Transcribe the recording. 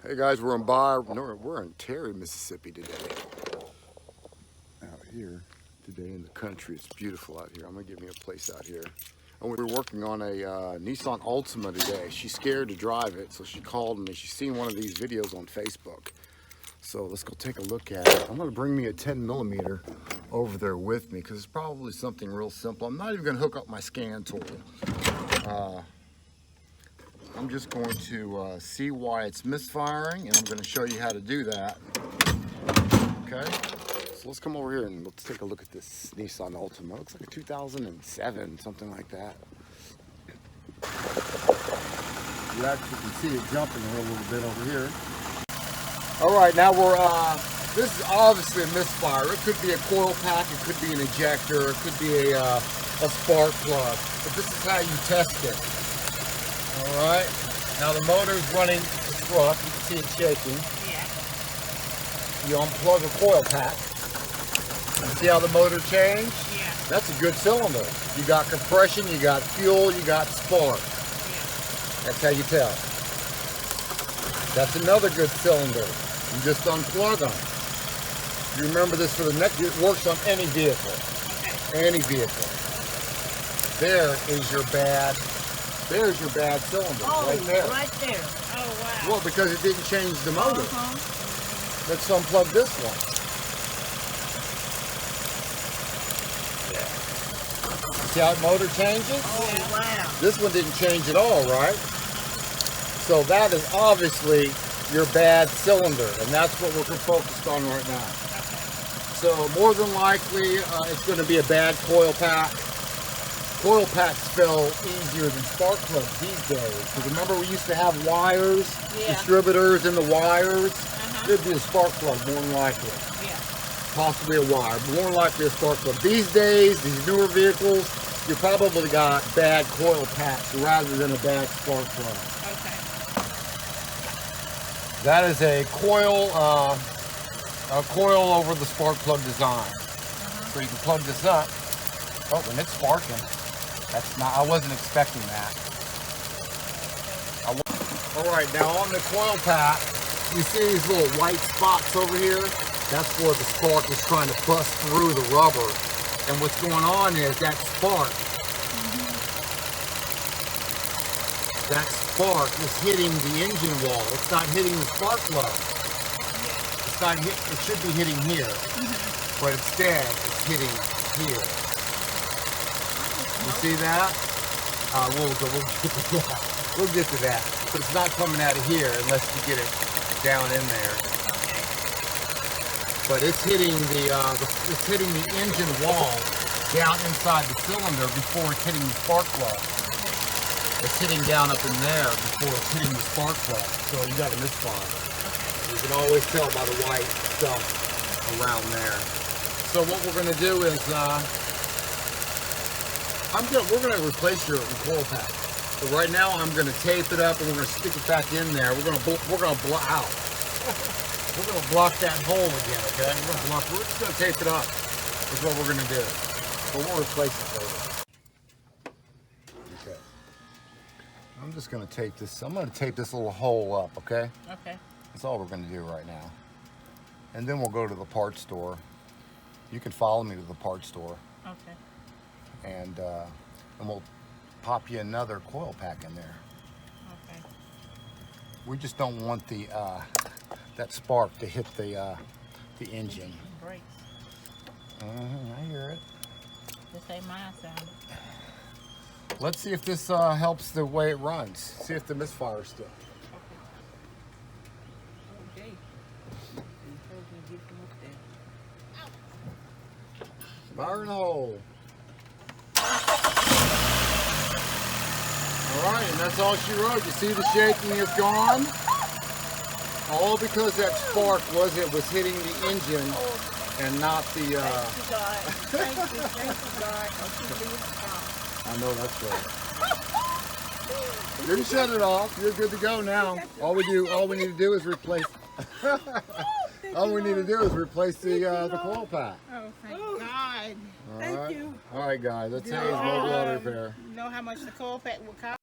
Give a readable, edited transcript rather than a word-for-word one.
Hey guys, we're in Terry, Mississippi today. Out here today in the country, it's beautiful out here. I'm gonna give me a place out here. And we're working on a Nissan Altima today. She's scared to drive it, so she called me. She's seen one of these videos on Facebook. So let's go take a look at it. I'm gonna bring me a 10mm over there with me because it's probably something real simple. I'm not even gonna hook up my scan tool. I'm just going to see why it's misfiring, and I'm going to show you how to do that. Okay, so let's come over here and let's take a look at this Nissan Altima. It looks like a 2007, something like that. You actually can see it jumping a little bit over here. All right, now this is obviously a misfire. It could be a coil pack, it could be an ejector, it could be a spark plug, but this is how you test it. All right, now the motor's running, it's rough, you can see it shaking. Yeah. You unplug a coil pack. You see how the motor changed? Yeah. That's a good cylinder. You got compression, you got fuel, you got spark. Yeah. That's how you tell. That's another good cylinder. You just unplug them. You remember this for the next, it works on any vehicle. Okay. Any vehicle. There's your bad cylinder, right there. Right there. Oh, wow. Well, because it didn't change the motor. Let's unplug this one. See how the motor changes? Oh, wow. This one didn't change at all, right? So that is obviously your bad cylinder, and that's what we're focused on right now. So more than likely, it's going to be a bad coil pack. Coil packs fail easier than spark plugs these days. Because remember, we used to have wires, distributors in the wires. It'd be a spark plug, more than likely. Yeah. Possibly a wire, but more than likely a spark plug. These days, these newer vehicles, you probably got bad coil packs rather than a bad spark plug. Okay. That is a coil over the spark plug design. So you can plug this up. Oh, and it's sparking. That's not, I wasn't expecting that. All right, now on the coil pack, you see these little white spots over here? That's where the spark is trying to bust through the rubber. And what's going on is that spark is hitting the engine wall. It's not hitting the spark plug. It's not hit, it should be hitting here, but instead it's hitting here. You see that? We'll get to that. But it's not coming out of here unless you get it down in there. But it's hitting the engine wall down inside the cylinder before it's hitting the spark plug. It's hitting down up in there before it's hitting the spark plug. So you got a misfire. You can always tell by the white stuff around there. So what we're going to do is we're going to replace your coil pack. So right now I'm going to tape it up and we're going to stick it back in there. We're going to block out. We're going to block that hole again, okay? We're just going to tape it up. Is what we're going to do. But we'll replace it later. Okay. I'm just going to tape this. I'm going to tape this little hole up, okay? Okay. That's all we're going to do right now. And then we'll go to the parts store. You can follow me to the parts store. Okay. And we'll pop you another coil pack in there. Okay. We just don't want the that spark to hit the engine. Brakes. I hear it. This ain't my sound. Let's see if this helps the way it runs. See if the misfire still. Okay. Fire in the hole. All right, and that's all she wrote. You see the shaking is gone? All because that spark was hitting the engine and not the... Thank you, God. Thank you, God. I know, that's right. You can shut it off. You're good to go now. All we need to do is replace... All we need to do is replace the coil pack. Oh, thank God. Thank you. All right, guys. That's Hayes Mobile Auto Repair. You know how much the coil pack will cost?